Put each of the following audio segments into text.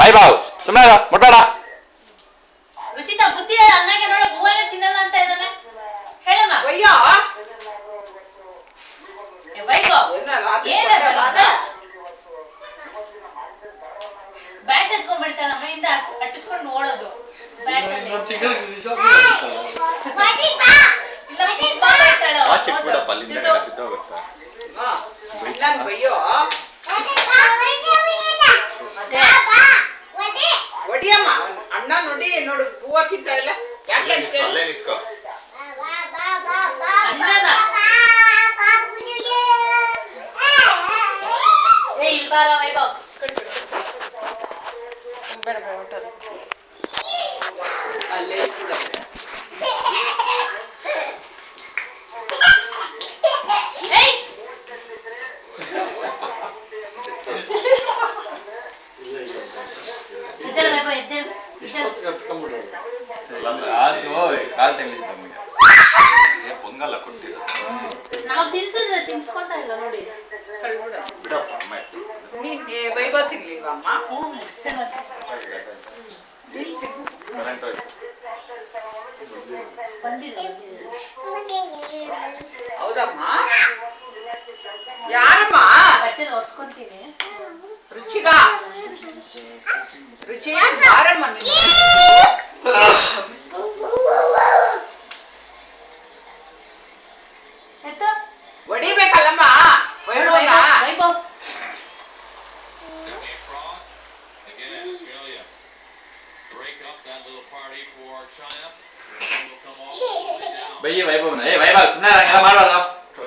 ವೈಭವ್ ಸುಮ್ಮನೆ ಮುಟ್ಬೇಡ. ರುಚಿತಾ ಬುದ್ಧಿ ಹೇಳ ಅಣ್ಣಗೆ ನೋಡ ಹೂವನೇ ತಿನ್ನಲ್ಲ ಅಂತ ಇದ್ದಾನೆ ಹೇಳಮ್ಮ. ಅಯ್ಯೋ ವೈಭವ್ ಬ್ಯಾಟ್ ಹಚ್ಕೊಂಡ್ ಬಿಡ್ತಾಳ ನಮ್ಮಿಂದ ಅಟ್ಟಿಸ್ಕೊಂಡು ನೋಡೋದು ಬ್ಯಾಟ್ ಅಲ್ಲಿ ಇಲ್ಲ ತುಂಬಾ ಬೈತಾಳ ಒಡಿಯಮ್ಮ ಅಣ್ಣ ನೋಡಿ ನೋಡು ಹೂವ ತಿಂತ ಇಲ್ಲ ಯಾಕೆ ಅಂತ ಅಲ್ಲೇ ಪೊಂಗಲ್ಲ ಕೊಟ್ಟಿಲ್ಲ ನಾವು ತಿನ್ಸಿದ್ರೆ ತಿನ್ಸ್ಕೊಂತ ಇಲ್ಲ ನೋಡಿ ನೀನ್ ವೈಭವ್ ತಿನ್ಲಿಲ್ವಾ ಅಮ್ಮ? ಹೌದಮ್ಮ ಯಾರಮ್ಮ ಬಟ್ಟೆ ಒರ್ಸ್ಕೊಂತೀನಿ ರುಚಿಗ ರುಚಿ ಯಾರಮ್ಮ ಹೊಡಿಬೇಕಲ್ಲಮ್ಮ ವೈಭವ್ ಬೈಯ ವೈಭವ್ನ ವೈಭವ್ ಸುಮ್ಮನೆ ಹಂಗೆಲ್ಲ ಮಾಡಬಾರ್ದು.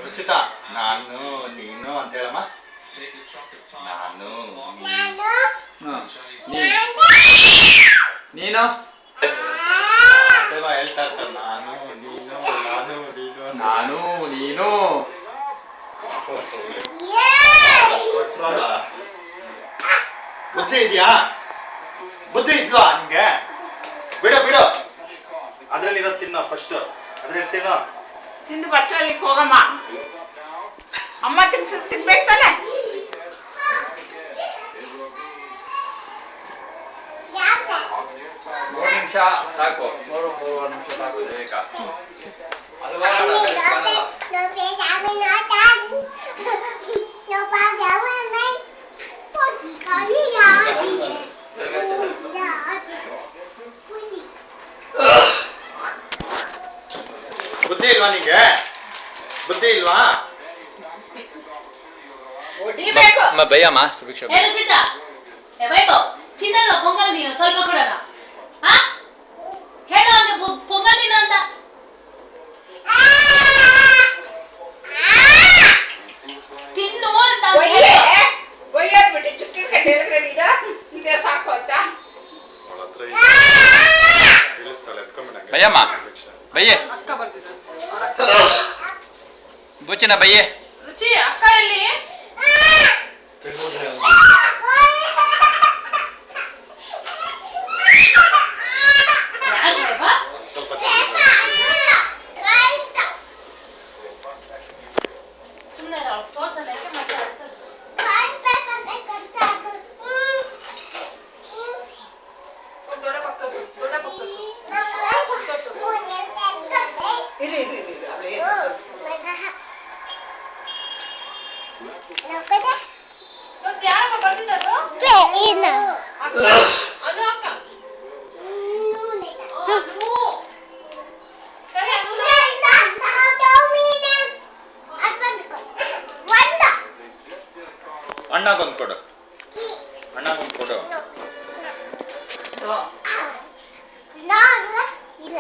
ರುಚಿತಾ ನಾನು ನೀನು ಅಂತ ಹೇಳಮ್ಮ. ನಾನು ನೀನು ಹೇಳ್ತಾ ಇರ್ತಾರೆ ನಾನು ನೀನು ನಾನು ನೀನು ನಾನು ನೀನು ಬುದ್ಧಿ ಇದೆಯಾ? ಬುದ್ಧಿ ಇದ್ವಾ ನಿಮ್ಗೆ? ಬಿಡು ಬಿಡು ಅದ್ರಲ್ಲಿರೋ ತಿನ್ನೋ ಫಸ್ಟ್ ಅದ್ರಲ್ಲಿ ತಿನ್ನೋ ತಿಂದು ಬಚ್ಚಲಿಕ್ಕೆ ಹೋಗಮ್ಮ. ಅಮ್ಮ ತಿನ್ಬೇಕು ತಾನೆ. ಮೂರು ನಿಮಿಷ ಸಾಕು. ಮೂರು ನಿಮಿಷ ಸಾಕು. ಬುದ್ಧಿ ಇಲ್ವಾ ನಿಂಗೆ? ಬುದ್ಧಿ ಇಲ್ವಾ? ಬೈಯಮ್ಮ ಸುಭಿಕ್ಷಾ ರುಚಿತಾ ವೈಭವ್ ತಿನ್ನಲ್ವಾ ಪೊಂಗಲ್ ನೀನು ಸ್ವಲ್ಪ ಕೊಡೋಣ ಹೇಳು ಅವ್ನಿಗೆ ಪೊಂಗಲ್ ತಿನ್ನು ಅಂತ. ತಿನ್ನು ಅಂತ ಒಯ್ಯೋದ್ಬಿಟ್ಟು ಚುಕ್ಕಿ ಹೇಳಿದ್ರಲ್ಲ ಇದೇ ಸಾಕು ಅಂತ ಬೈಯಮ್ಮ ಬೈಯೆ ಬುಚ್ಚಿನ ಬೈಯೆ. ರುಚಿ ಅಕ್ಕ ಎಲ್ಲಿ? ಅಣ್ಣಗೊಂದು ಕೊಡು ಅಣ್ಣಗೊಂದು ಕೊಡು. ಇಲ್ಲ